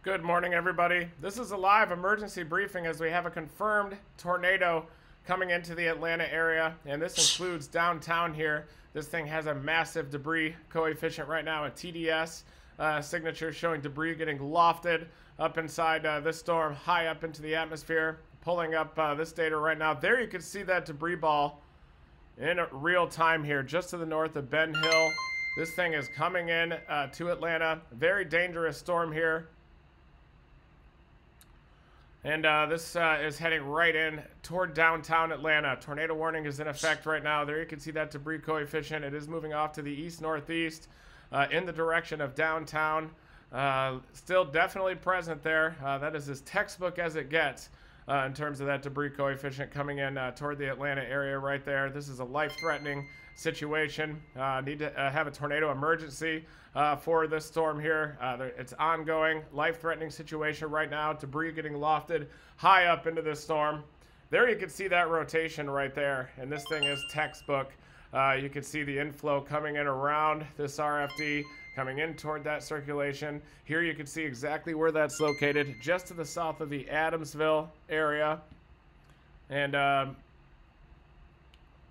Good morning, everybody. This is a live emergency briefing as we have a confirmed tornado coming into the Atlanta area, and this includes downtown here. This thing has a massive debris coefficient right now, a TDS signature showing debris getting lofted up inside this storm, high up into the atmosphere. Pulling up this data right now. There you can see that debris ball in real time here, just to the north of Ben Hill. This thing is coming in to Atlanta. Very dangerous storm here. And this is heading right in toward downtown Atlanta. Tornado warning is in effect right now. There you can see that debris coefficient. It is moving off to the east-northeast in the direction of downtown. Still definitely present there. That is as textbook as it gets in terms of that debris coefficient coming in toward the Atlanta area right there. This is a life-threatening situation. Need to have a tornado emergency for this storm here. It's ongoing, life-threatening situation right now. Debris getting lofted high up into this storm. There you can see that rotation right there, and this thing is textbook. You can see the inflow coming in around this RFD, coming in toward that circulation. Here you can see exactly where that's located, just to the south of the Adamsville area. And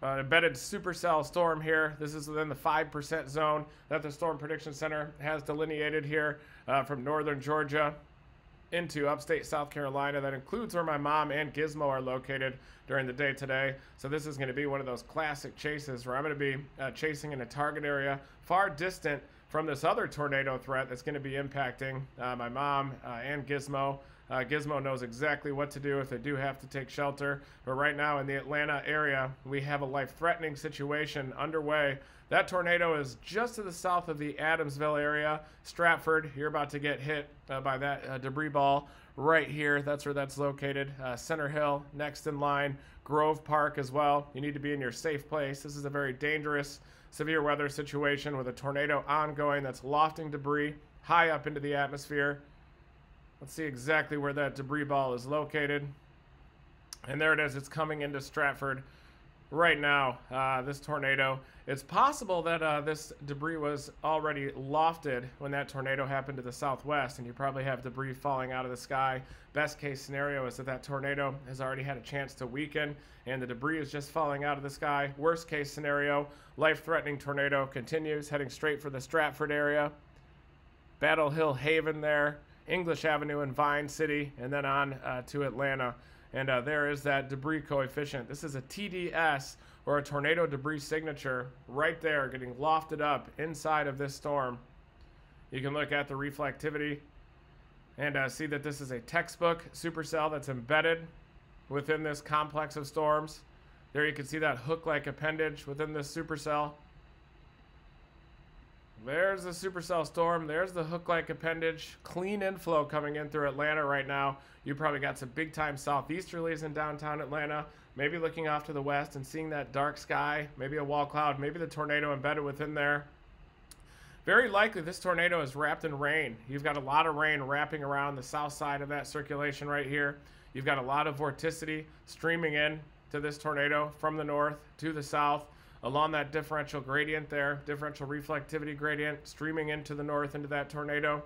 embedded supercell storm here. This is within the 5% zone that the Storm Prediction Center has delineated here from northern Georgia into upstate South Carolina. That includes where my mom and Gizmo are located during the day today. So this is going to be one of those classic chases where I'm going to be chasing in a target area far distant from this other tornado threat that's going to be impacting my mom and Gizmo. Gizmo knows exactly what to do if they do have to take shelter. But right now in the Atlanta area, we have a life-threatening situation underway. That tornado is just to the south of the Adamsville area. Stratford, you're about to get hit by that debris ball right here. That's where that's located. Center Hill, next in line. Grove Park as well. You need to be in your safe place. This is a very dangerous severe weather situation with a tornado ongoing that's lofting debris high up into the atmosphere. Let's see exactly where that debris ball is located. And there it is. It's coming into Stratford right now, this tornado. It's possible that this debris was already lofted when that tornado happened to the southwest, and you probably have debris falling out of the sky. Best case scenario is that that tornado has already had a chance to weaken, and the debris is just falling out of the sky. Worst case scenario, life-threatening tornado continues, heading straight for the Stratford area. Battle Hill Haven there. English Avenue in Vine City, and then on to Atlanta. And there is that debris coefficient. This is a TDS, or a tornado debris signature, right there getting lofted up inside of this storm. You can look at the reflectivity and see that this is a textbook supercell that's embedded within this complex of storms. There you can see that hook-like appendage within this supercell. There's the supercell storm. There's the hook-like appendage. Clean inflow coming in through Atlanta right now. You probably got some big-time southeasterlies in downtown Atlanta. Maybe looking off to the west and seeing that dark sky. Maybe a wall cloud. Maybe the tornado embedded within there. Very likely this tornado is wrapped in rain. You've got a lot of rain wrapping around the south side of that circulation right here. You've got a lot of vorticity streaming in to this tornado from the north to the south. Along that differential gradient there, differential reflectivity gradient, streaming into the north into that tornado.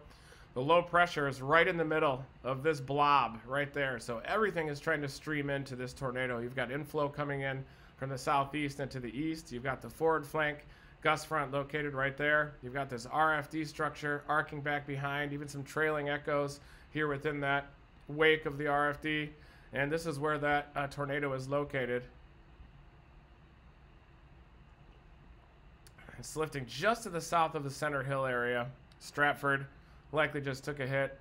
The low pressure is right in the middle of this blob right there. So everything is trying to stream into this tornado. You've got inflow coming in from the southeast into the east. You've got the forward flank gust front located right there. You've got this RFD structure arcing back behind, even some trailing echoes here within that wake of the RFD. And this is where that tornado is located. It's lifting just to the south of the Center Hill area. Stratford likely just took a hit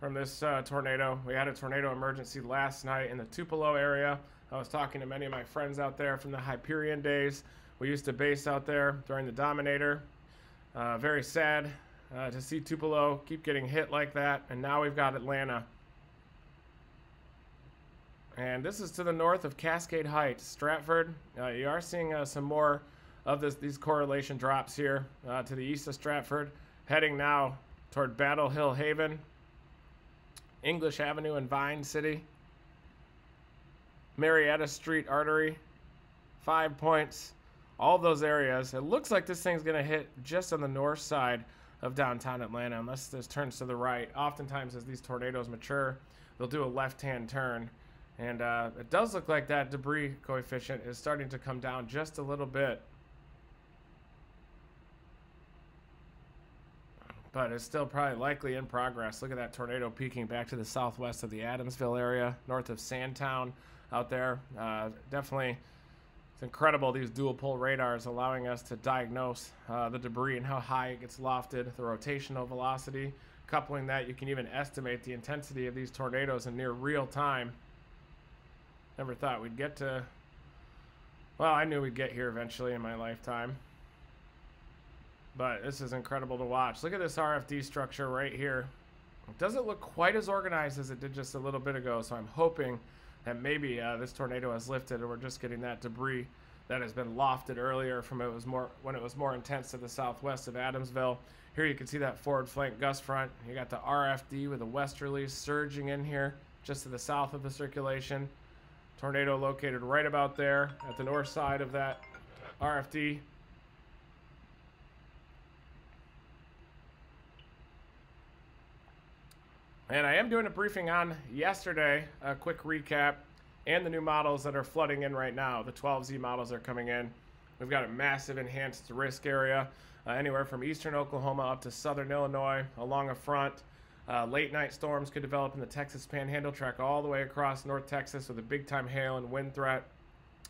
from this tornado. We had a tornado emergency last night in the Tupelo area. I was talking to many of my friends out there from the Hyperion days. We used to base out there during the Dominator. Very sad to see Tupelo keep getting hit like that. And now we've got Atlanta. And this is to the north of Cascade Heights. Stratford, you are seeing some more of these correlation drops here to the east of Stratford, heading now toward Battle Hill Haven, English Avenue in Vine City, Marietta Street Artery, 5 Points, all those areas. It looks like this thing's going to hit just on the north side of downtown Atlanta, unless this turns to the right. Oftentimes, as these tornadoes mature, they'll do a left-hand turn. And it does look like that debris coefficient is starting to come down just a little bit. But it's still probably likely in progress. Look at that tornado peaking back to the southwest of the Adamsville area, north of Sandtown out there. Definitely, it's incredible, these dual pole radars allowing us to diagnose the debris and how high it gets lofted, the rotational velocity. Coupling that, you can even estimate the intensity of these tornadoes in near real time. Never thought we'd get to, well, I knew we'd get here eventually in my lifetime. But this is incredible to watch. Look at this RFD structure right here. It doesn't look quite as organized as it did just a little bit ago, so I'm hoping that maybe this tornado has lifted and we're just getting that debris that has been lofted earlier from when it was more intense to the southwest of Adamsville. Here you can see that forward flank gust front. You got the RFD with the westerlies surging in here just to the south of the circulation. Tornado located right about there at the north side of that RFD. And I am doing a briefing on yesterday, a quick recap, and the new models that are flooding in right now. The 12Z models are coming in. We've got a massive enhanced risk area, anywhere from eastern Oklahoma up to southern Illinois along a front. Late night storms could develop in the Texas Panhandle, track all the way across North Texas with a big time hail and wind threat.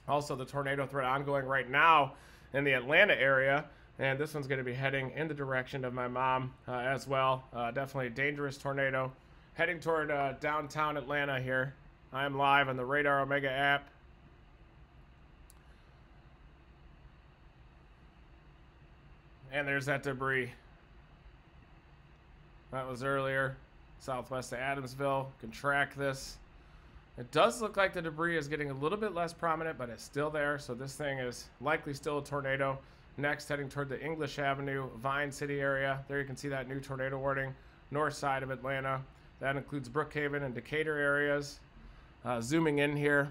Also the tornado threat ongoing right now in the Atlanta area. And this one's going to be heading in the direction of my mom as well. Definitely a dangerous tornado. Heading toward downtown Atlanta here. I am live on the Radar Omega app. And there's that debris. That was earlier. Southwest of Adamsville. Can track this. It does look like the debris is getting a little bit less prominent, but it's still there. So this thing is likely still a tornado. Next, heading toward the English Avenue, Vine City area. There you can see that new tornado warning. North side of Atlanta. That includes Brookhaven and Decatur areas. Zooming in here,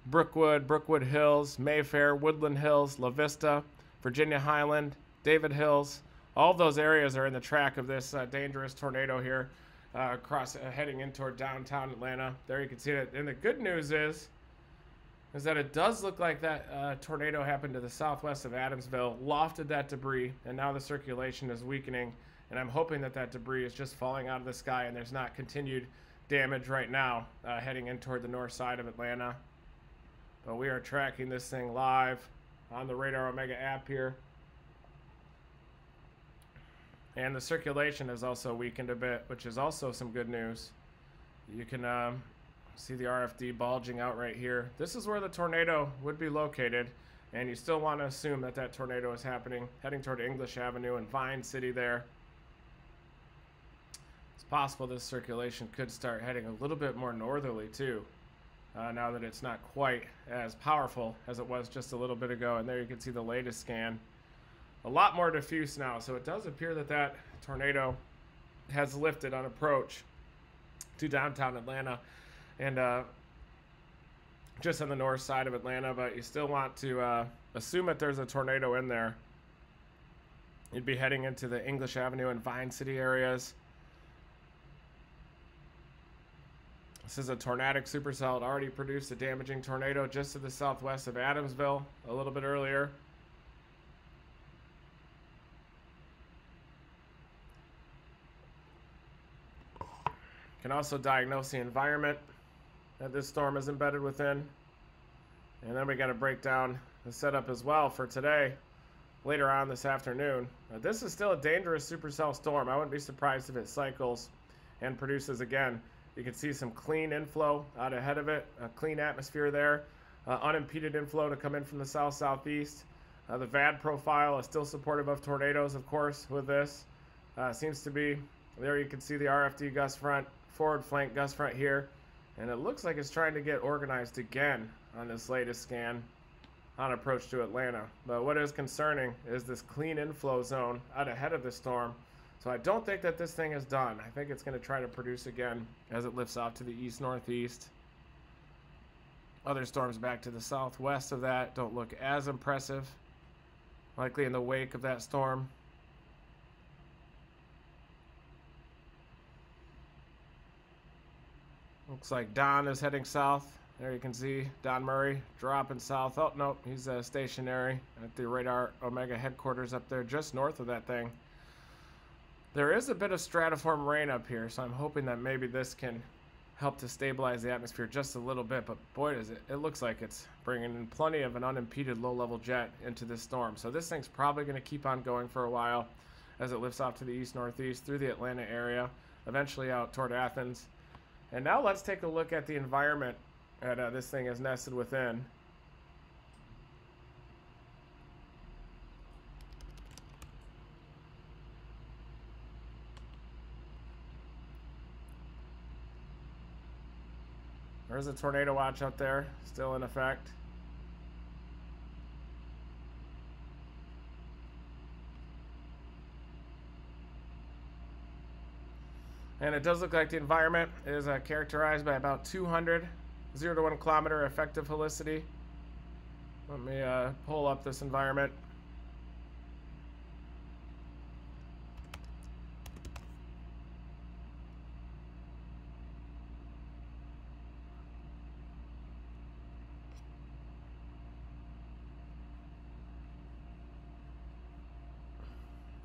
Brookwood Hills, Mayfair, Woodland Hills, La Vista, Virginia Highland, David Hills. All of those areas are in the track of this dangerous tornado here, heading in toward downtown Atlanta. There you can see it. And the good news is that it does look like that tornado happened to the southwest of Adamsville, lofted that debris, and now the circulation is weakening. And I'm hoping that that debris is just falling out of the sky and there's not continued damage right now heading in toward the north side of Atlanta. But we are tracking this thing live on the Radar Omega app here. And the circulation is also weakened a bit, which is also some good news. You can see the RFD bulging out right here. This is where the tornado would be located, and you still want to assume that that tornado is happening, heading toward English Avenue and Vine City there. It's possible this circulation could start heading a little bit more northerly too, now that it's not quite as powerful as it was just a little bit ago. And there you can see the latest scan. A lot more diffuse now, so it does appear that that tornado has lifted on approach to downtown Atlanta and just on the north side of Atlanta, but you still want to assume that there's a tornado in there. You'd be heading into the English Avenue and Vine City areas. This is a tornadic supercell. It already produced a damaging tornado just to the southwest of Adamsville a little bit earlier. Can also diagnose the environment that this storm is embedded within. And then we got to break down the setup as well for today, later on this afternoon. This is still a dangerous supercell storm. I wouldn't be surprised if it cycles and produces again. You can see some clean inflow out ahead of it, a clean atmosphere there, unimpeded inflow to come in from the south-southeast. The VAD profile is still supportive of tornadoes, of course, with this. Seems to be, there you can see the RFD gust front, forward flank gust front here, and it looks like it's trying to get organized again on this latest scan on approach to Atlanta. But what is concerning is this clean inflow zone out ahead of the storm. So I don't think that this thing is done. I think it's going to try to produce again as it lifts off to the east-northeast. Other storms back to the southwest of that don't look as impressive, likely in the wake of that storm. Looks like Don is heading south. There you can see Don Murray dropping south. Oh, no, he's stationary at the Radar Omega headquarters up there just north of that thing. There is a bit of stratiform rain up here, so I'm hoping that maybe this can help to stabilize the atmosphere just a little bit. But boy, does it looks like it's bringing in plenty of an unimpeded low-level jet into this storm. So this thing's probably going to keep on going for a while as it lifts off to the east-northeast through the Atlanta area, eventually out toward Athens. And now let's take a look at the environment that this thing is nested within. There's a tornado watch up there, still in effect. And it does look like the environment is characterized by about 200 0 to 1 kilometer effective helicity. Let me pull up this environment.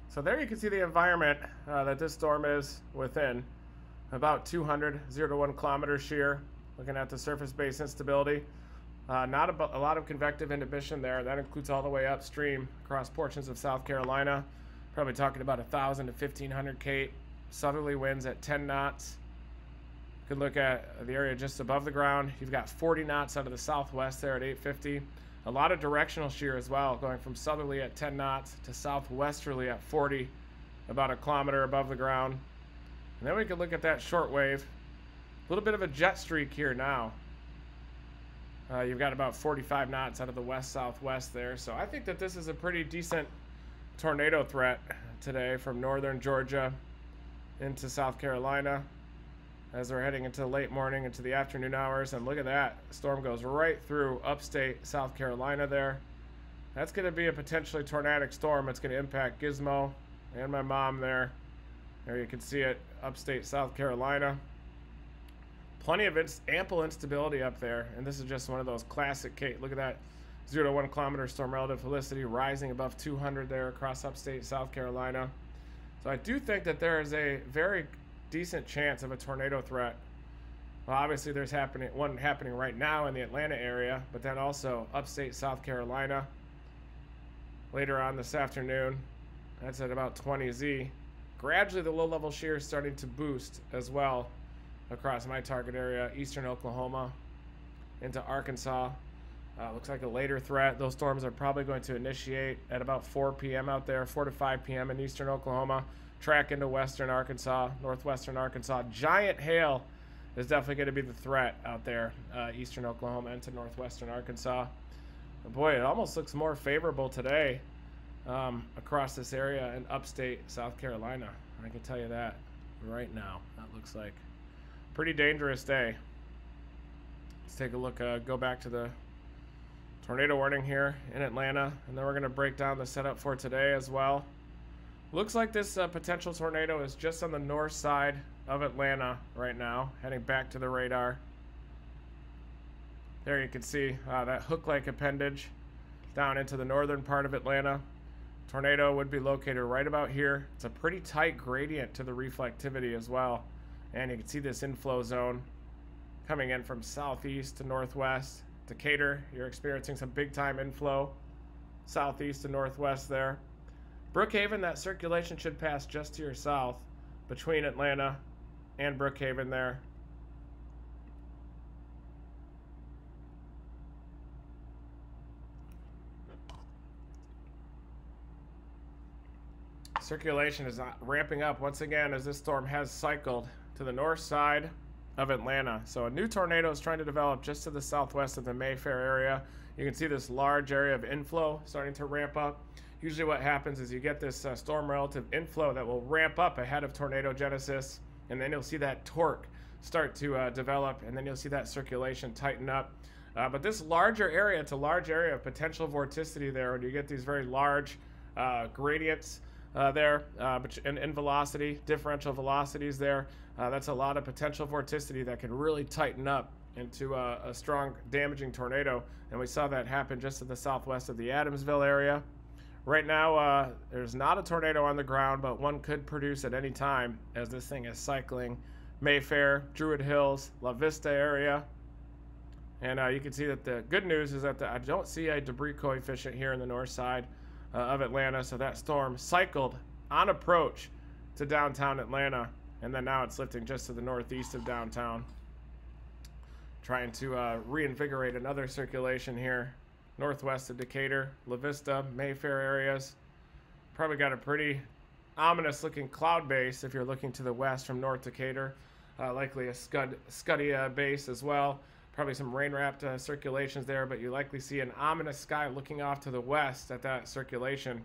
So there you can see the environment that this storm is within. About 200 0 to 1 kilometer shear. Looking at the surface base instability. Not a lot of convective inhibition there. That includes all the way upstream across portions of South Carolina. Probably talking about 1,000 to 1,500 Cape. Southerly winds at 10 knots. You can look at the area just above the ground. You've got 40 knots out of the southwest there at 850. A lot of directional shear as well, going from southerly at 10 knots to southwesterly at 40, about a kilometer above the ground. And then we can look at that short wave. A little bit of a jet streak here now. You've got about 45 knots out of the west-southwest there. So I think that this is a pretty decent tornado threat today from northern Georgia into South Carolina as we're heading into the late morning, into the afternoon hours. And look at that. Storm goes right through upstate South Carolina there. That's going to be a potentially tornadic storm. It's going to impact Gizmo and my mom there. There you can see it, upstate South Carolina. Plenty of ample instability up there, and this is just one of those classic Kate. Look at that 0 to 1 kilometer storm relative helicity rising above 200 there across upstate South Carolina. So I do think that there is a very decent chance of a tornado threat. Well, obviously there's one happening right now in the Atlanta area, but then also upstate South Carolina later on this afternoon. That's at about 20 Z. Gradually the low-level shear is starting to boost as well across my target area, eastern Oklahoma into Arkansas. Looks like a later threat. Those storms are probably going to initiate at about 4 p.m. out there, 4 to 5 p.m. in eastern Oklahoma, track into western Arkansas, northwestern Arkansas. Giant hail is definitely going to be the threat out there, eastern Oklahoma into northwestern Arkansas. But boy, it almost looks more favorable today across this area in upstate South Carolina. I can tell you that right now. That looks like a pretty dangerous day. Let's take a look, go back to the tornado warning here in Atlanta, and then we're going to break down the setup for today as well. Looks like this potential tornado is just on the north side of Atlanta right now, heading back to the radar. There you can see that hook-like appendage down into the northern part of Atlanta. Tornado would be located right about here. It's a pretty tight gradient to the reflectivity as well. And you can see this inflow zone coming in from southeast to northwest. Decatur, you're experiencing some big time inflow southeast to northwest there. Brookhaven, that circulation should pass just to your south between Atlanta and Brookhaven there. Circulation is ramping up once again as this storm has cycled to the north side of Atlanta. So a new tornado is trying to develop just to the southwest of the Mayfair area. You can see this large area of inflow starting to ramp up. Usually what happens is you get this storm relative inflow that will ramp up ahead of tornado genesis, and then you'll see that torque start to develop, and then you'll see that circulation tighten up. But this larger area, it's a large area of potential vorticity there when you get these very large gradients in velocity, differential velocities there. That's a lot of potential vorticity that can really tighten up into a strong damaging tornado, and we saw that happen just to the southwest of the Adamsville area. Right now, there's not a tornado on the ground, but one could produce at any time as this thing is cycling Mayfair, Druid Hills, La Vista area. And you can see that the good news is that I don't see a debris coefficient here in the north side of Atlanta, so that storm cycled on approach to downtown Atlanta, and then now it's lifting just to the northeast of downtown, trying to reinvigorate another circulation here northwest of Decatur, La Vista, Mayfair areas. Probably got a pretty ominous looking cloud base if you're looking to the west from North Decatur. Likely a Scuddy base as well. Probably some rain-wrapped circulations there, but you likely see an ominous sky looking off to the west at that circulation.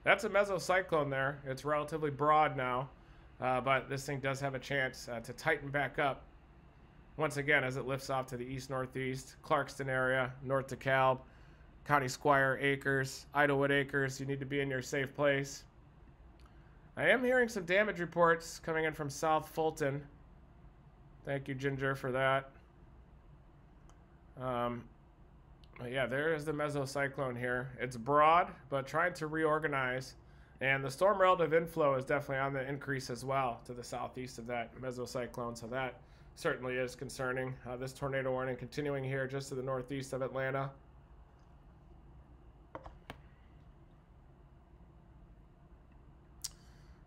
That's a mesocyclone there. It's relatively broad now, but this thing does have a chance to tighten back up once again as it lifts off to the east-northeast, Clarkston area, North DeKalb, County Squire Acres, Idlewood Acres. You need to be in your safe place. I am hearing some damage reports coming in from South Fulton. Thank you, Ginger, for that. But yeah, there is the mesocyclone here. It's broad, but trying to reorganize. And the storm relative inflow is definitely on the increase as well to the southeast of that mesocyclone. So that certainly is concerning. This tornado warning continuing here just to the northeast of Atlanta.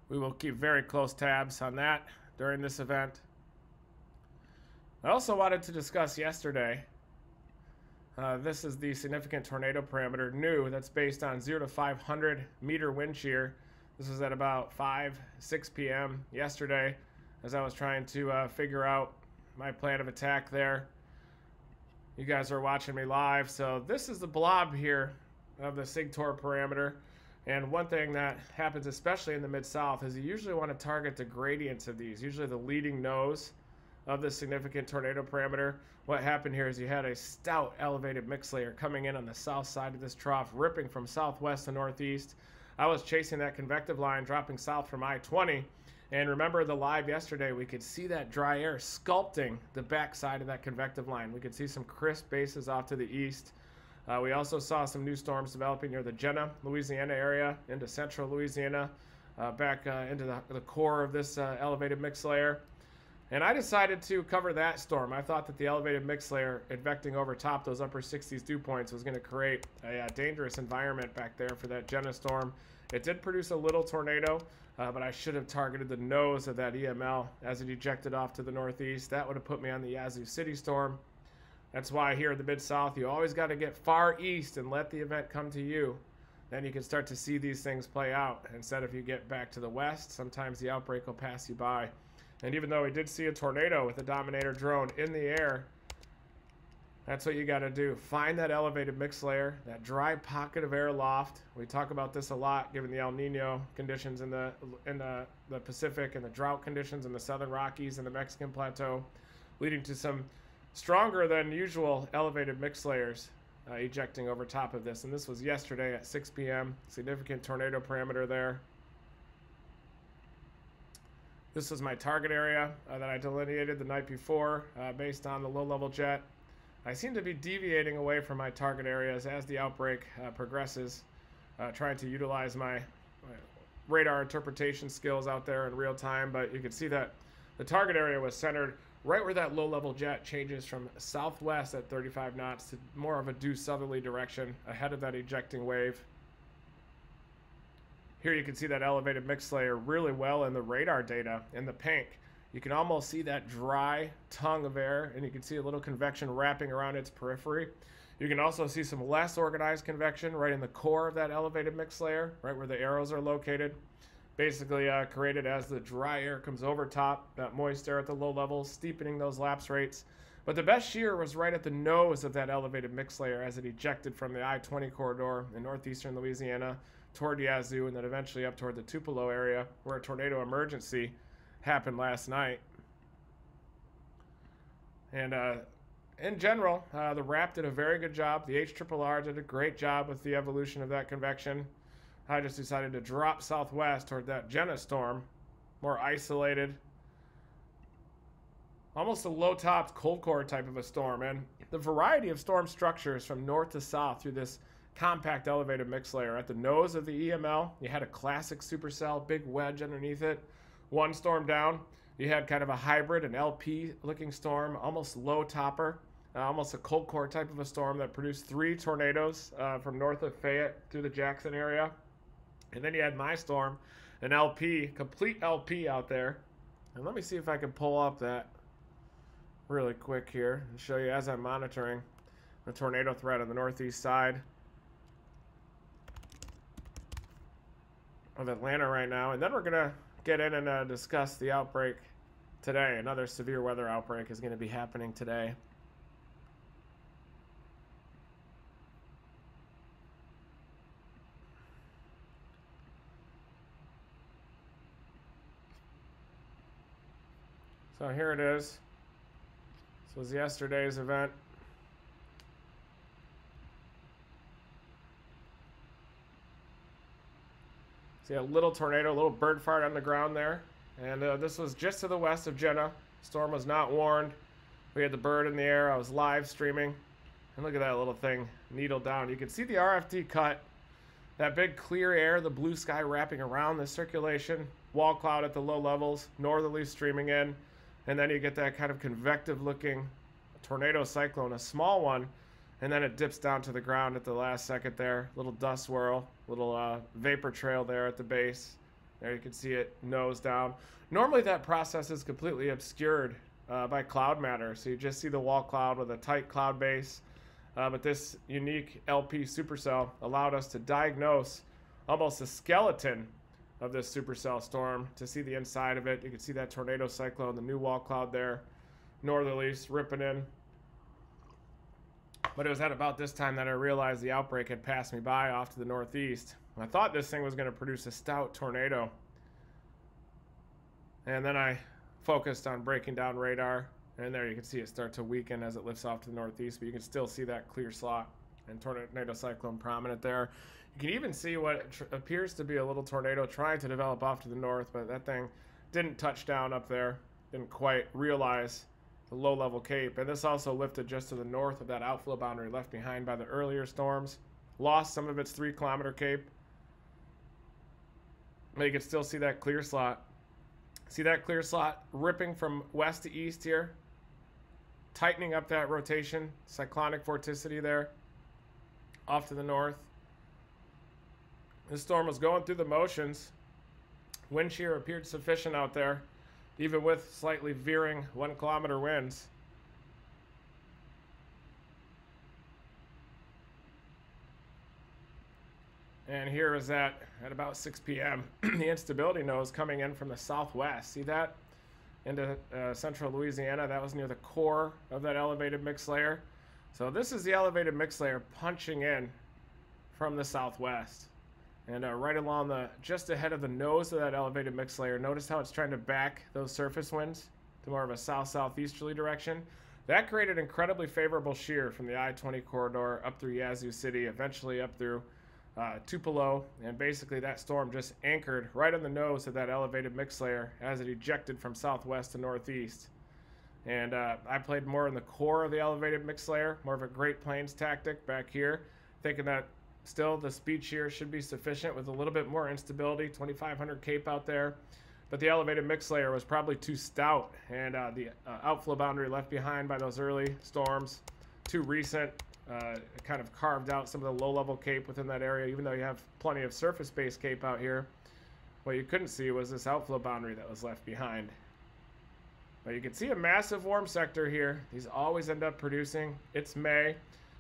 We will keep very close tabs on that during this event. I also wanted to discuss yesterday. This is the significant tornado parameter new that's based on 0 to 500 meter wind shear. This was at about 6 p.m. yesterday as I was trying to figure out my plan of attack there. You guys are watching me live. So this is the blob here of the SIGTOR parameter. And one thing that happens, especially in the Mid-South, is you usually want to target the gradients of these, usually the leading nose of the significant tornado parameter. What happened here is you had a stout elevated mix layer coming in on the south side of this trough, ripping from southwest to northeast. I was chasing that convective line, dropping south from I-20. And remember the live yesterday, we could see that dry air sculpting the backside of that convective line. We could see some crisp bases off to the east. We also saw some new storms developing near the Jenna, Louisiana area, into central Louisiana, back into the core of this elevated mix layer. And I decided to cover that storm. I thought that the elevated mix layer advecting over top those upper 60s dew points was going to create a dangerous environment back there for that Jenna storm. It did produce a little tornado, but I should have targeted the nose of that EML as it ejected off to the northeast. That would have put me on the Yazoo City storm. That's why here in the Mid-South, you always got to get far east and let the event come to you. Then you can start to see these things play out. Instead, if you get back to the west, sometimes the outbreak will pass you by. And even though we did see a tornado with a Dominator drone in the air, that's what you got to do. Find that elevated mix layer, that dry pocket of air loft. We talk about this a lot given the El Nino conditions in the Pacific and the drought conditions in the southern Rockies and the Mexican plateau, leading to some stronger than usual elevated mix layers ejecting over top of this. And this was yesterday at 6 p.m. Significant tornado parameter there. This was my target area that I delineated the night before based on the low-level jet. I seem to be deviating away from my target areas as the outbreak progresses, trying to utilize my radar interpretation skills out there in real time, but you can see that the target area was centered right where that low-level jet changes from southwest at 35 knots to more of a due southerly direction ahead of that ejecting wave. Here you can see that elevated mix layer really well in the radar data in the pink. You can almost see that dry tongue of air, and you can see a little convection wrapping around its periphery. You can also see some less organized convection right in the core of that elevated mix layer, right where the arrows are located. Basically created as the dry air comes over top, that moist air at the low levels, steepening those lapse rates. But the best shear was right at the nose of that elevated mix layer as it ejected from the I-20 corridor in northeastern Louisiana toward Yazoo and then eventually up toward the Tupelo area where a tornado emergency happened last night. And in general, the RAP did a very good job. The HRRR did a great job with the evolution of that convection. I just decided to drop southwest toward that Jenna storm. More isolated. Almost a low-topped cold core type of a storm. And the variety of storm structures from north to south through this compact elevated mix layer. At the nose of the EML, you had a classic supercell, big wedge underneath it. One storm down, you had kind of a hybrid, an LP-looking storm, almost low topper, almost a cold core type of a storm that produced 3 tornadoes from north of Fayette through the Jackson area. And then you had my storm, an LP, complete LP out there. And let me see if I can pull up that really quick here and show you as I'm monitoring the tornado threat on the northeast side of Atlanta right now. And then we're going to get in and discuss the outbreak today. Another severe weather outbreak is going to be happening today. So here it is. This was yesterday's event. See a little tornado, a little bird fart on the ground there. And this was just to the west of Jenna. Storm was not warned. We had the bird in the air. I was live streaming. And look at that little thing needle down. You can see the RFD cut. That big clear air, the blue sky wrapping around the circulation. Wall cloud at the low levels. Northerly streaming in. And then you get that kind of convective looking tornado cyclone, a small one. And then it dips down to the ground at the last second there. Little dust swirl, little vapor trail there at the base. There you can see it nose down. Normally that process is completely obscured by cloud matter. So you just see the wall cloud with a tight cloud base. But this unique LP supercell allowed us to diagnose almost a skeleton of this supercell storm to see the inside of it. You can see that tornado cyclone, the new wall cloud there, northerlies ripping in. But it was at about this time that I realized the outbreak had passed me by off to the northeast. I thought this thing was going to produce a stout tornado. And then I focused on breaking down radar. And there you can see it start to weaken as it lifts off to the northeast. But you can still see that clear slot and tornado cyclone prominent there. You can even see what appears to be a little tornado trying to develop off to the north. But that thing didn't touch down up there. Didn't quite realize the low-level cape. And this also lifted just to the north of that outflow boundary left behind by the earlier storms. Lost some of its 3-kilometer cape. But you can still see that clear slot. See that clear slot ripping from west to east here? Tightening up that rotation. Cyclonic vorticity there. Off to the north. This storm was going through the motions. Wind shear appeared sufficient out there, even with slightly veering 1-kilometer winds. And here is that at about 6 p.m. The instability nose coming in from the southwest. See that? Into central Louisiana. That was near the core of that elevated mix layer. So this is the elevated mix layer punching in from the southwest. And right along just ahead of the nose of that elevated mix layer, notice how it's trying to back those surface winds to more of a south-southeasterly direction. That created incredibly favorable shear from the I-20 corridor up through Yazoo City, eventually up through Tupelo, and basically that storm just anchored right on the nose of that elevated mix layer as it ejected from southwest to northeast. And I played more in the core of the elevated mix layer, more of a Great Plains tactic back here, thinking that still the speed shear should be sufficient with a little bit more instability, 2,500 cape out there. But the elevated mix layer was probably too stout, and the outflow boundary left behind by those early storms, too recent, kind of carved out some of the low-level cape within that area, even though you have plenty of surface-based cape out here. What you couldn't see was this outflow boundary that was left behind. But you can see a massive warm sector here. These always end up producing. It's May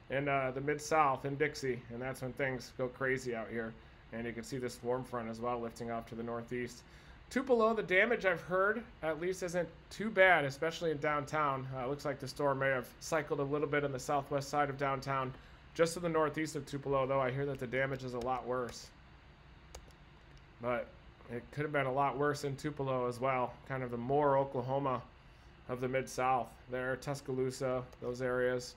in the Mid-South in Dixie, and that's when things go crazy out here. And you can see this warm front as well lifting off to the northeast. Tupelo, the damage I've heard at least isn't too bad, especially in downtown. Looks like the storm may have cycled a little bit on the southwest side of downtown. Just to the northeast of Tupelo, though, I hear that the damage is a lot worse. But it could have been a lot worse in Tupelo as well. Kind of the Moore, Oklahoma of the Mid-South there, Tuscaloosa, those areas.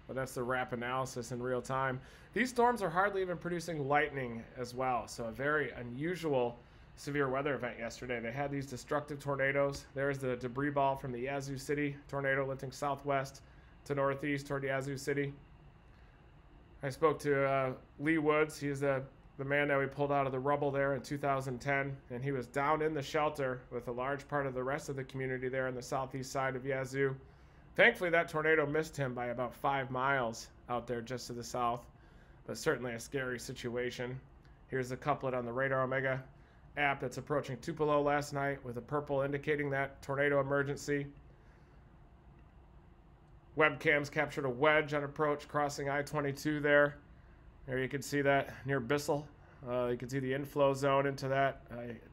but that's the RAP analysis in real time. These storms are hardly even producing lightning as well, so a very unusual severe weather event yesterday. They had these destructive tornadoes. There's the debris ball from the Yazoo City tornado lifting southwest to northeast toward Yazoo City. I spoke to Lee Woods. He's the man that we pulled out of the rubble there in 2010, and he was down in the shelter with a large part of the rest of the community there on the southeast side of Yazoo. Thankfully, that tornado missed him by about 5 miles out there just to the south, but certainly a scary situation. Here's the couplet on the Radar Omega app that's approaching Tupelo last night with a purple indicating that tornado emergency. Webcams captured a wedge on approach crossing I-22 there. There you can see that near Bissell. You can see the inflow zone into that.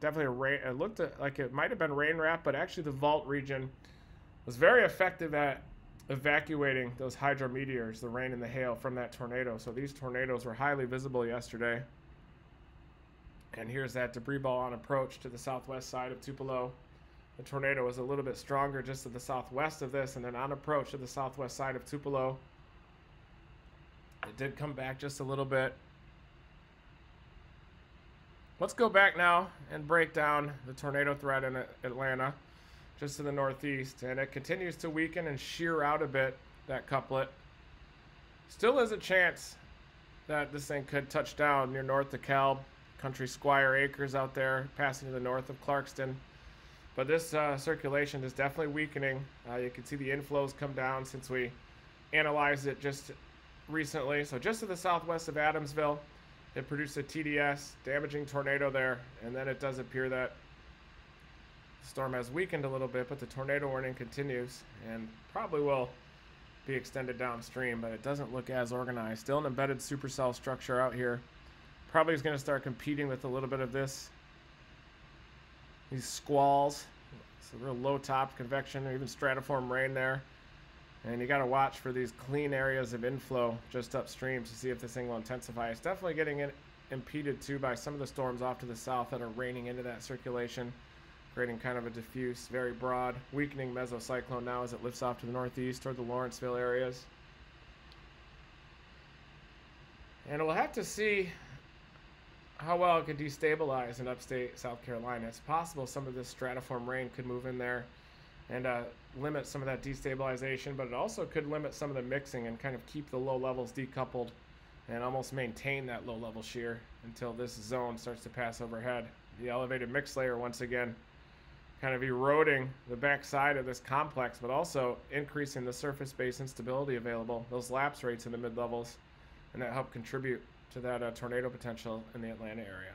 Definitely it looked like it might have been rain wrap, but actually the Vault region was very effective at evacuating those hydrometeors, the rain and the hail from that tornado. So these tornadoes were highly visible yesterday. And here's that debris ball on approach to the southwest side of Tupelo. The tornado was a little bit stronger just to the southwest of this, and then on approach to the southwest side of Tupelo. It did come back just a little bit. Let's go back now and break down the tornado threat in Atlanta, just to the northeast. And it continues to weaken and shear out a bit, that couplet. Still is a chance that this thing could touch down near north DeKalb, Country Squire Acres out there, passing to the north of Clarkston. But this circulation is definitely weakening. You can see the inflows come down since we analyzed it just recently. So just to the southwest of Adamsville, it produced a TDS, damaging tornado there. And then it does appear that the storm has weakened a little bit, but the tornado warning continues and probably will be extended downstream, but it doesn't look as organized. Still an embedded supercell structure out here. Probably is going to start competing with a little bit of these squalls. It's a real low top convection or even stratiform rain there. And you got to watch for these clean areas of inflow just upstream to see if this thing will intensify. It's definitely getting impeded too by some of the storms off to the south that are raining into that circulation, creating kind of a diffuse, very broad, weakening mesocyclone now as it lifts off to the northeast toward the Lawrenceville areas. And we'll have to see how well it could destabilize in upstate South Carolina. It's possible some of this stratiform rain could move in there and limit some of that destabilization, but it also could limit some of the mixing and kind of keep the low levels decoupled and almost maintain that low level shear until this zone starts to pass overhead. The elevated mix layer once again kind of eroding the backside of this complex, but also increasing the surface base instability available, those lapse rates in the mid-levels, and that help contribute to that tornado potential in the Atlanta area.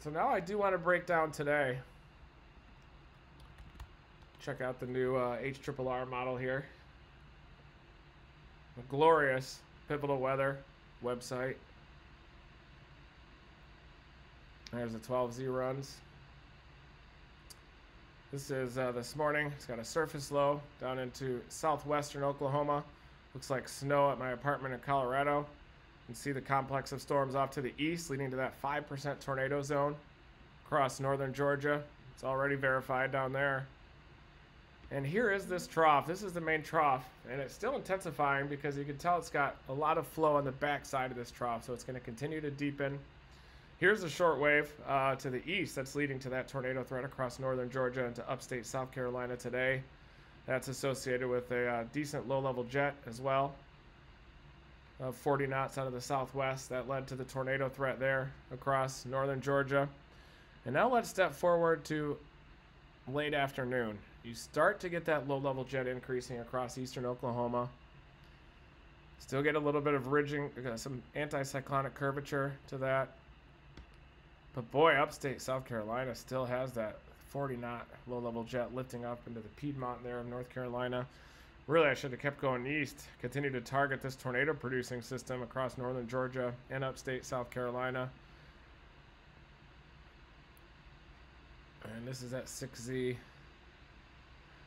So now I do want to break down today. Check out the new HRRR model here. A glorious Pivotal Weather website. There's the 12Z runs. This is this morning. It's got a surface low down into southwestern Oklahoma. Looks like snow at my apartment in Colorado. You can see the complex of storms off to the east, leading to that 5% tornado zone across northern Georgia. It's already verified down there. And here is this trough. This is the main trough, and it's still intensifying because you can tell it's got a lot of flow on the back side of this trough, so it's going to continue to deepen. Here's a short wave to the east that's leading to that tornado threat across northern Georgia into upstate South Carolina today. That's associated with a decent low-level jet as well of 40 knots out of the southwest. That led to the tornado threat there across northern Georgia. And now let's step forward to late afternoon. You start to get that low-level jet increasing across eastern Oklahoma. Still get a little bit of ridging, some anticyclonic curvature to that. But boy, upstate South Carolina still has that 40-knot low-level jet lifting up into the Piedmont there of North Carolina. Really, I should have kept going east, continue to target this tornado-producing system across northern Georgia and upstate South Carolina. And this is at 6Z.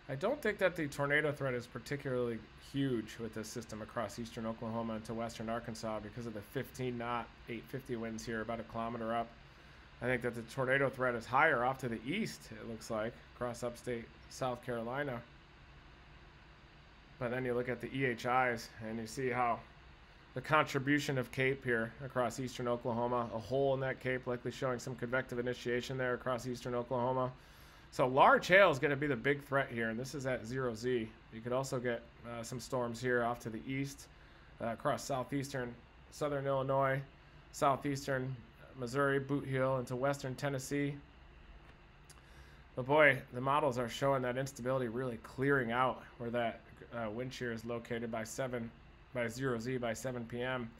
I don't think that the tornado threat is particularly huge with this system across eastern Oklahoma into western Arkansas because of the 15-knot 850 winds here, about a kilometer up. I think that the tornado threat is higher off to the east, it looks like, across upstate South Carolina. But then you look at the EHIs and you see how the contribution of CAPE here across eastern Oklahoma, a hole in that CAPE likely showing some convective initiation there across eastern Oklahoma. So large hail is going to be the big threat here, and this is at 0Z. You could also get some storms here off to the east, across southeastern southern Illinois, southeastern Missouri, Boot Heel, into western Tennessee. But boy, the models are showing that instability really clearing out where that wind shear is located by 0Z by 7 p.m.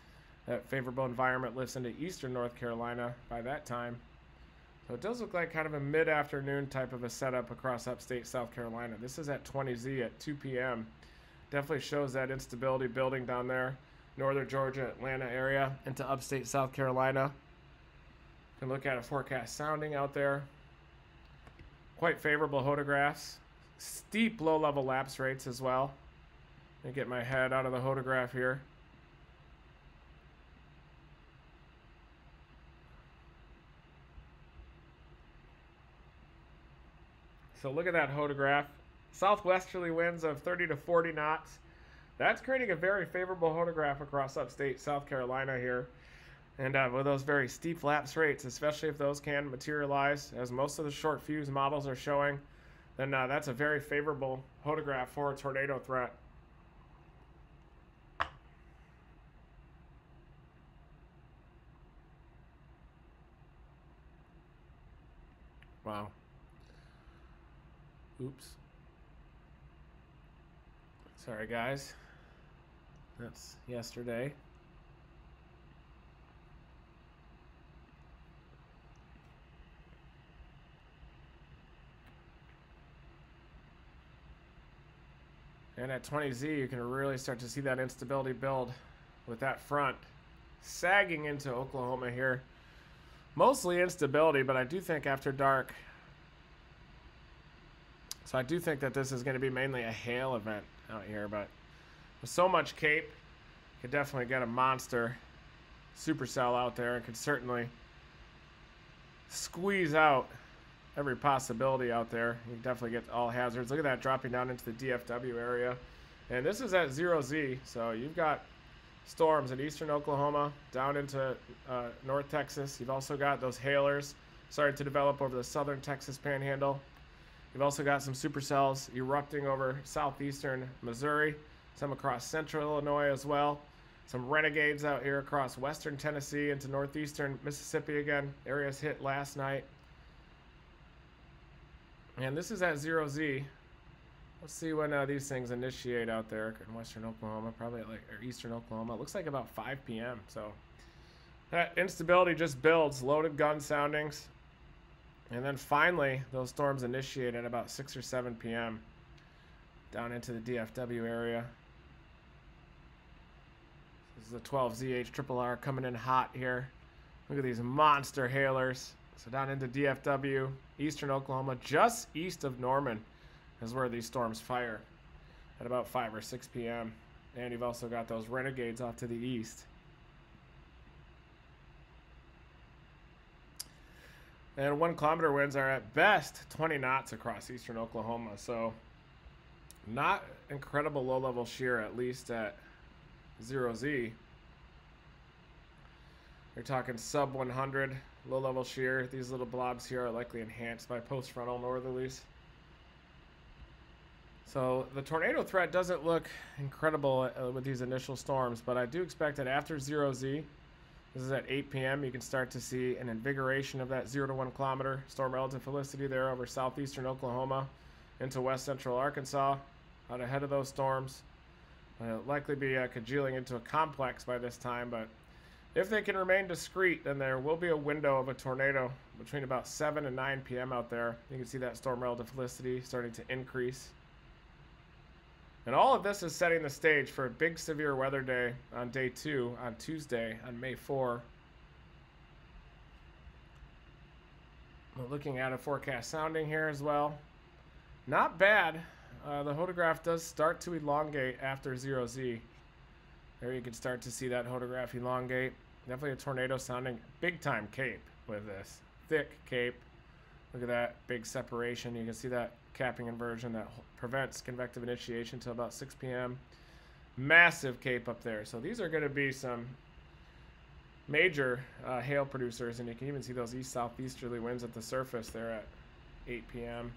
That favorable environment lifts into eastern North Carolina by that time. So it does look like kind of a mid-afternoon type of a setup across upstate South Carolina. This is at 20Z at 2 p.m. Definitely shows that instability building down there, northern Georgia, Atlanta area, into upstate South Carolina. You can look at a forecast sounding out there. Quite favorable photographs. Steep low-level lapse rates as well. Let me get my head out of the photograph here. So look at that photograph. Southwesterly winds of 30 to 40 knots. That's creating a very favorable photograph across upstate South Carolina here. And with those very steep lapse rates, especially if those can materialize, as most of the short fuse models are showing, then that's a very favorable photograph for a tornado threat. Wow. Oops. Sorry, guys. That's yesterday. And at 20Z, you can really start to see that instability build with that front sagging into Oklahoma here. Mostly instability, but I do think after dark. So I do think that this is going to be mainly a hail event out here, but with so much CAPE, you could definitely get a monster supercell out there and could certainly squeeze out every possibility out there. You can definitely get all hazards. Look at that dropping down into the DFW area. And this is at 0Z, so you've got storms in eastern Oklahoma down into North Texas. You've also got those hailers starting to develop over the southern Texas panhandle. You've also got some supercells erupting over southeastern Missouri, some across central Illinois as well. Some renegades out here across western Tennessee into northeastern Mississippi again. Areas hit last night. And this is at 0Z. Let's see when these things initiate out there in western Oklahoma, probably or eastern Oklahoma. It looks like about 5 p.m. So that instability just builds, loaded gun soundings. And then finally, those storms initiate at about 6 or 7 p.m. down into the DFW area. This is the 12ZH RRR coming in hot here. Look at these monster hailers. So down into DFW, eastern Oklahoma, just east of Norman is where these storms fire at about 5 or 6 p.m. And you've also got those renegades off to the east. And 1 kilometer winds are at best 20 knots across eastern Oklahoma. So not incredible low-level shear, at least at 0Z. You're talking sub 100 low-level shear. These little blobs here are likely enhanced by post-frontal northerlies. So the tornado threat doesn't look incredible with these initial storms, but I do expect that after 0Z, this is at 8 p.m., you can start to see an invigoration of that 0 to 1 kilometer storm relative felicity there over southeastern Oklahoma into west central Arkansas. Out ahead of those storms. It'll likely be congealing into a complex by this time, but if they can remain discreet, then there will be a window of a tornado between about 7 and 9 p.m. out there. You can see that storm relative felicity starting to increase. And all of this is setting the stage for a big severe weather day on day 2 on Tuesday on May 4. We're looking at a forecast sounding here as well. Not bad. The photograph does start to elongate after 0Z. There you can start to see that photograph elongate. Definitely a tornado sounding big time CAPE with this. thick cape. Look at that big separation. You can see that capping inversion that prevents convective initiation until about 6 p.m. Massive cape up there. So these are going to be some major hail producers, and you can even see those east-southeasterly winds at the surface there at 8 p.m.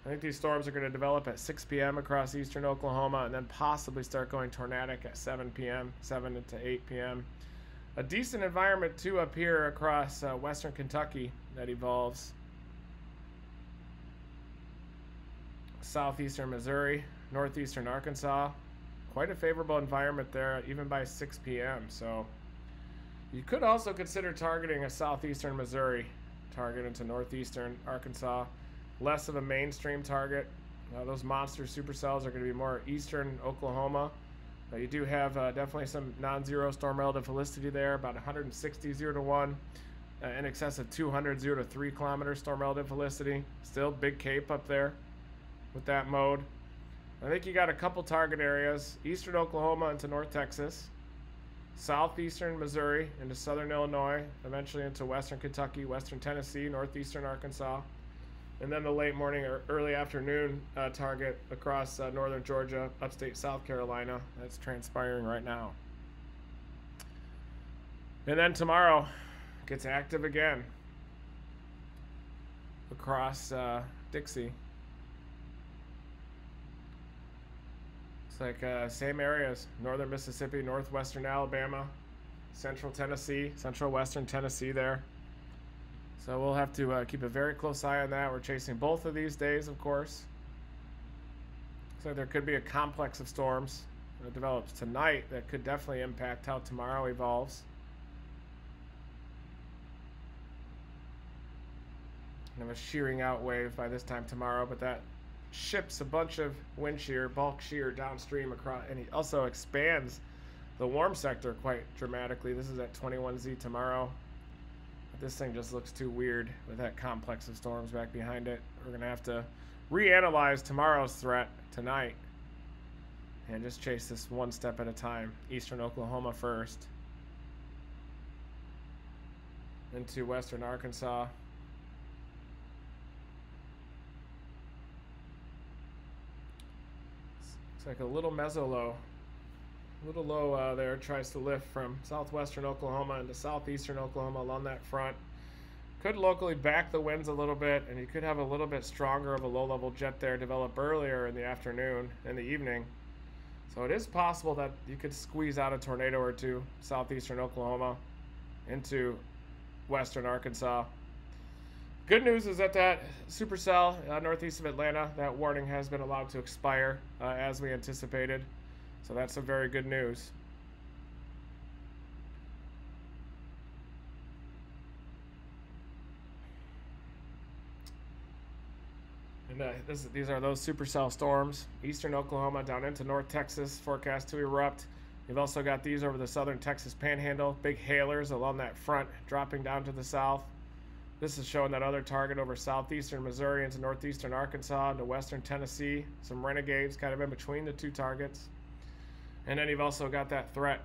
I think these storms are going to develop at 6 p.m. across eastern Oklahoma and then possibly start going tornadic at 7 p.m., 7 to 8 p.m. A decent environment, too, up here across western Kentucky that evolves. Southeastern Missouri, northeastern Arkansas. Quite a favorable environment there, even by 6 p.m. So you could also consider targeting a southeastern Missouri target into northeastern Arkansas. Less of a mainstream target. Those monster supercells are going to be more eastern Oklahoma. You do have definitely some non-zero storm relative felicity there, about 160 0 to 1, in excess of 200 0 to 3 kilometer storm relative felicity. Still big cape up there with that mode. I think you got a couple target areas: eastern Oklahoma into north Texas, southeastern Missouri into southern Illinois, eventually into western Kentucky, western Tennessee, northeastern Arkansas. And then the late morning or early afternoon target across northern Georgia, upstate South Carolina. That's transpiring right now. And then tomorrow gets active again across Dixie. It's like same areas: northern Mississippi, northwestern Alabama, central Tennessee, central western Tennessee there. So we'll have to keep a very close eye on that. We're chasing both of these days, of course. So there could be a complex of storms that develops tonight that could definitely impact how tomorrow evolves. And have a shearing out wave by this time tomorrow, but that ships a bunch of wind shear, bulk shear downstream across, and it also expands the warm sector quite dramatically. This is at 21Z tomorrow. This thing just looks too weird with that complex of storms back behind it. We're going to have to reanalyze tomorrow's threat tonight and just chase this one step at a time. Eastern Oklahoma first, into western Arkansas. It's like a little mesolow. Little low there tries to lift from southwestern Oklahoma into southeastern Oklahoma along that front. Could locally back the winds a little bit, and you could have a little bit stronger of a low-level jet there develop earlier in the afternoon and the evening. So it is possible that you could squeeze out a tornado or two southeastern Oklahoma into western Arkansas. Good news is that that supercell northeast of Atlanta, that warning has been allowed to expire as we anticipated. So that's some very good news. And these are those supercell storms. Eastern Oklahoma down into north Texas, forecast to erupt. You've also got these over the southern Texas panhandle. Big hailers along that front dropping down to the south. This is showing that other target over southeastern Missouri into northeastern Arkansas into western Tennessee. Some renegades kind of in between the two targets. And then you've also got that threat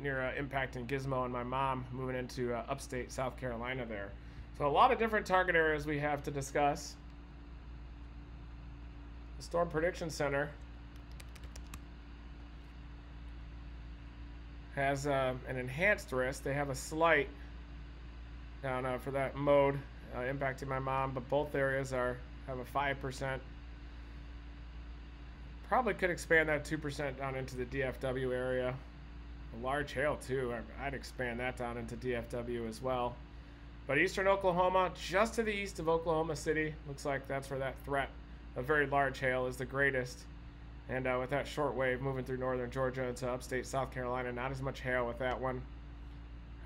near impacting Gizmo and my mom moving into upstate South Carolina there. So a lot of different target areas we have to discuss. The Storm Prediction Center has an enhanced risk. They have a slight down for that mode impacting my mom, but both areas have a 5%. Probably could expand that 2% down into the DFW area. A large hail too. I'd expand that down into DFW as well. But eastern Oklahoma, just to the east of Oklahoma City, looks like that's where that threat of very large hail is the greatest. And with that short wave moving through northern Georgia into upstate South Carolina, not as much hail with that one.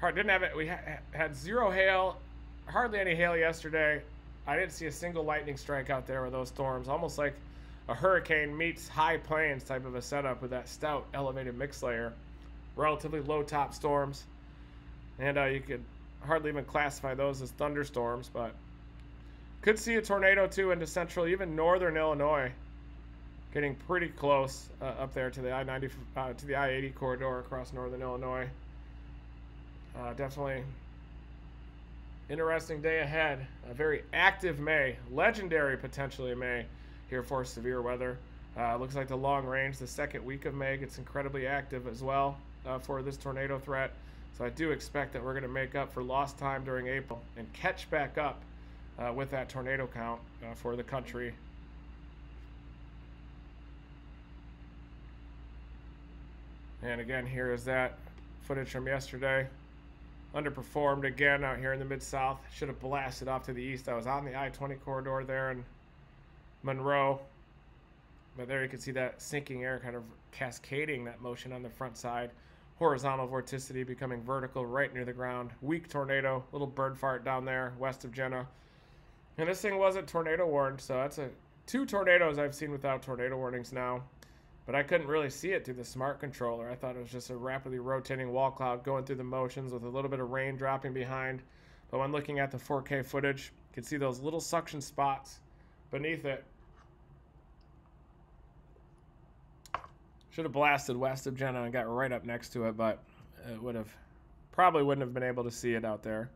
Didn't have it. We had zero hail, hardly any hail yesterday. I didn't see a single lightning strike out there with those storms. Almost like a hurricane meets high plains type of a setup with that stout elevated mix layer. Relatively low top storms. And you could hardly even classify those as thunderstorms, but could see a tornado too into central, even northern Illinois. Getting pretty close up there to the I-90 to the I-80 corridor across northern Illinois. Definitely Interesting day ahead. A very active May, legendary potentially May here for severe weather. Looks like the long range, the second week of May, gets incredibly active as well for this tornado threat. So I do expect that we're going to make up for lost time during April and catch back up with that tornado count for the country. And again, here is that footage from yesterday. Underperformed again out here in the Mid-South. Should have blasted off to the east. I was on the I-20 corridor there in Monroe. But there you can see that sinking air kind of cascading that motion on the front side. Horizontal vorticity becoming vertical right near the ground. Weak tornado, little bird fart down there west of Jenna. And this thing wasn't tornado warned, so that's two tornadoes I've seen without tornado warnings now. But I couldn't really see it through the smart controller. I thought it was just a rapidly rotating wall cloud going through the motions with a little bit of rain dropping behind. But when looking at the 4K footage, you can see those little suction spots beneath it. Should have blasted west of Jenna and got right up next to it, but it probably wouldn't have been able to see it out there.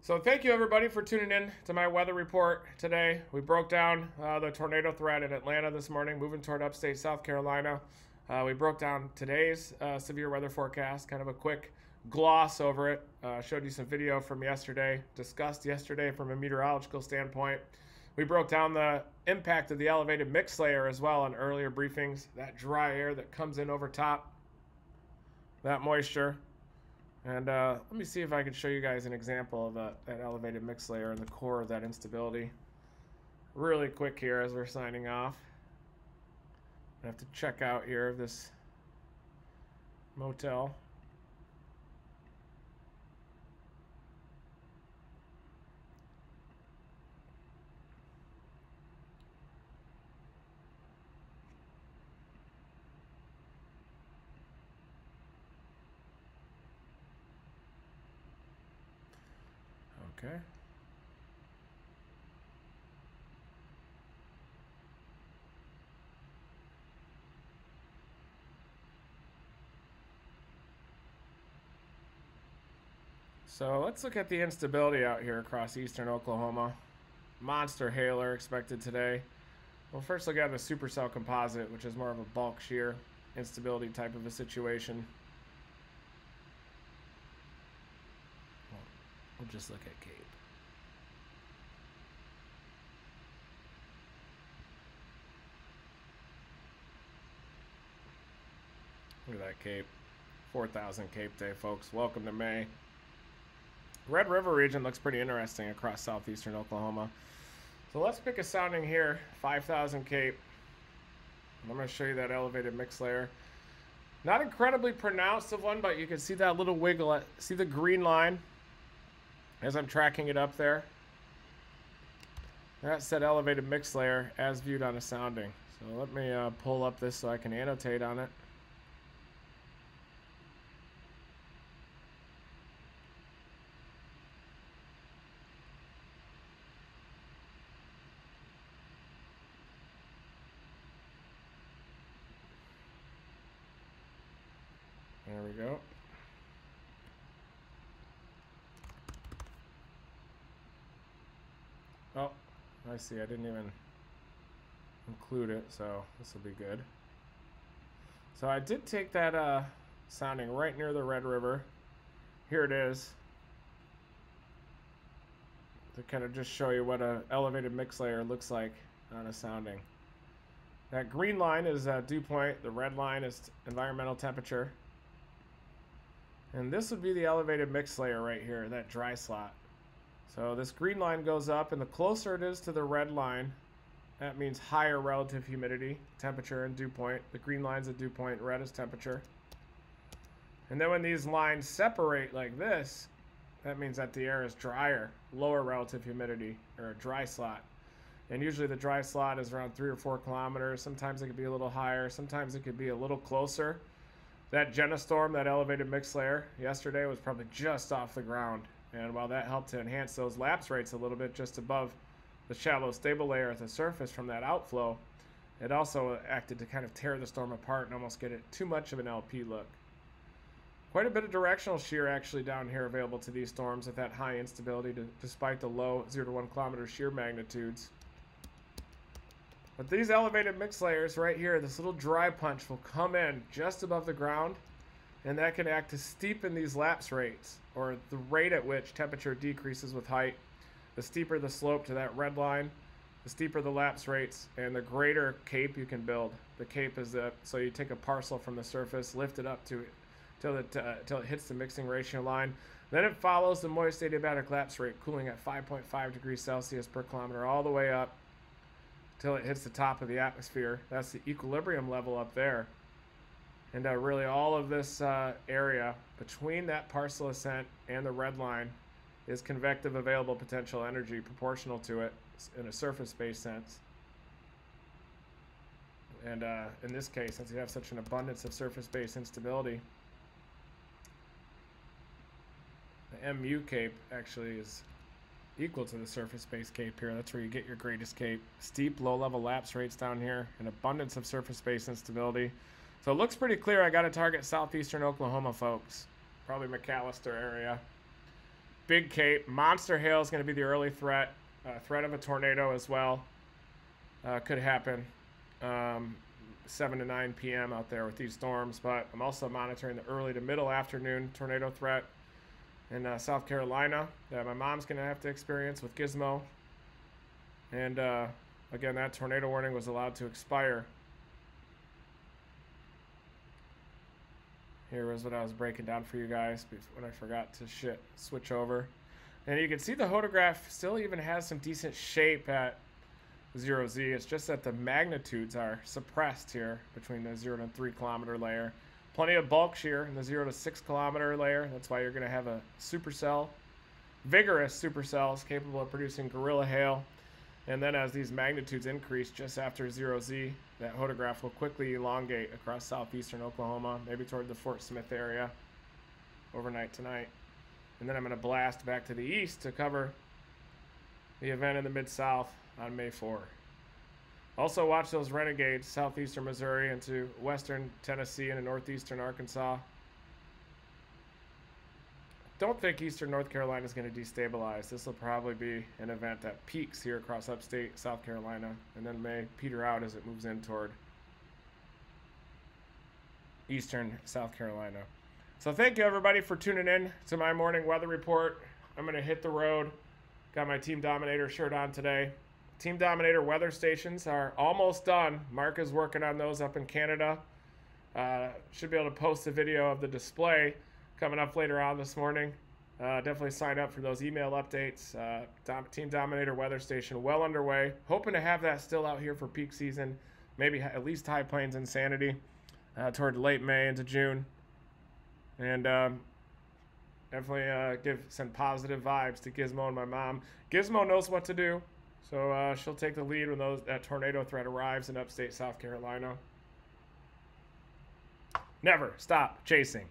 So thank you everybody for tuning in to my weather report today. We broke down the tornado threat in Atlanta this morning, moving toward upstate South Carolina. We broke down today's severe weather forecast, kind of a quick gloss over it. Showed you some video from yesterday, discussed yesterday from a meteorological standpoint. We broke down the impact of the elevated mix layer as well in earlier briefings, that dry air that comes in over top, that moisture. And let me see if I can show you guys an example of that elevated mix layer in the core of that instability. Really quick here as we're signing off. I have to check out here this motel. Okay. So let's look at the instability out here across eastern Oklahoma. Monster hailer expected today. We'll first look at the supercell composite, which is more of a bulk shear instability type of a situation. We'll just look at Cape. Look at that Cape. 4,000 Cape Day, folks. Welcome to May. Red River region looks pretty interesting across southeastern Oklahoma. So let's pick a sounding here, 5,000 Cape. I'm going to show you that elevated mix layer. Not incredibly pronounced of one, but you can see that little wiggle. See the green line as I'm tracking it up there? That's that elevated mix layer as viewed on a sounding. So let me pull up this so I can annotate on it. There we go. Oh, I see. I didn't even include it, so this will be good. So I did take that sounding right near the Red River. Here it is. To kind of just show you what an elevated mix layer looks like on a sounding. That green line is dew point. The red line is environmental temperature. And this would be the elevated mix layer right here, that dry slot. So this green line goes up, and the closer it is to the red line, that means higher relative humidity, temperature, and dew point. The green line's a dew point, red is temperature. And then when these lines separate like this, that means that the air is drier, lower relative humidity, or a dry slot. And usually the dry slot is around 3 or 4 kilometers. Sometimes it could be a little higher. Sometimes it could be a little closer. That Jenna storm, that elevated mix layer yesterday was probably just off the ground. And while that helped to enhance those lapse rates a little bit just above the shallow stable layer at the surface from that outflow, it also acted to kind of tear the storm apart and almost get it too much of an LP look. Quite a bit of directional shear actually down here available to these storms at that high instability despite the low 0 to 1 kilometer shear magnitudes. But these elevated mix layers right here, this little dry punch will come in just above the ground, and that can act to steepen these lapse rates, or the rate at which temperature decreases with height. The steeper the slope to that red line, the steeper the lapse rates, and the greater cape you can build. The cape is so you take a parcel from the surface, lift it up till it hits the mixing ratio line. Then it follows the moist adiabatic lapse rate, cooling at 5.5 degrees Celsius per kilometer all the way up till it hits the top of the atmosphere. That's the equilibrium level up there. And really all of this area between that parcel ascent and the red line is convective available potential energy proportional to it in a surface-based sense. And in this case, since you have such an abundance of surface-based instability, the MU cape actually is equal to the surface-based cape here. That's where you get your greatest cape. Steep low-level lapse rates down here, an abundance of surface-based instability. So it looks pretty clear. I got to target southeastern Oklahoma, folks. Probably McAllister area. Big cape. Monster hail is going to be the early threat. Threat of a tornado as well. Could happen 7 to 9 p.m. out there with these storms. But I'm also monitoring the early to middle afternoon tornado threat in South Carolina that my mom's going to have to experience with Gizmo. And again, that tornado warning was allowed to expire. Here was what I was breaking down for you guys when I forgot to switch over. And you can see the hodograph still even has some decent shape at 0Z. It's just that the magnitudes are suppressed here between the 0 to 3 kilometer layer. Plenty of bulk shear in the 0 to 6 kilometer layer. That's why you're going to have a supercell, vigorous supercells capable of producing gorilla hail. And then as these magnitudes increase just after 0Z, that hodograph will quickly elongate across southeastern Oklahoma, maybe toward the Fort Smith area overnight tonight. And then I'm going to blast back to the east to cover the event in the Mid-South on May 4. Also watch those renegades southeastern Missouri into western Tennessee and northeastern Arkansas. Don't think eastern North Carolina is going to destabilize. This will probably be an event that peaks here across upstate South Carolina and then may peter out as it moves in toward eastern South Carolina. So thank you everybody for tuning in to my morning weather report. I'm going to hit the road. Got my Team Dominator shirt on today. Team Dominator weather stations are almost done. Mark is working on those up in Canada. Should be able to post a video of the display coming up later on this morning. Definitely sign up for those email updates. Team Dominator weather station well underway. Hoping to have that still out here for peak season. Maybe at least High Plains Insanity toward late May into June. And definitely send positive vibes to Gizmo and my mom. Gizmo knows what to do. So she'll take the lead when that tornado threat arrives in upstate South Carolina. Never stop chasing.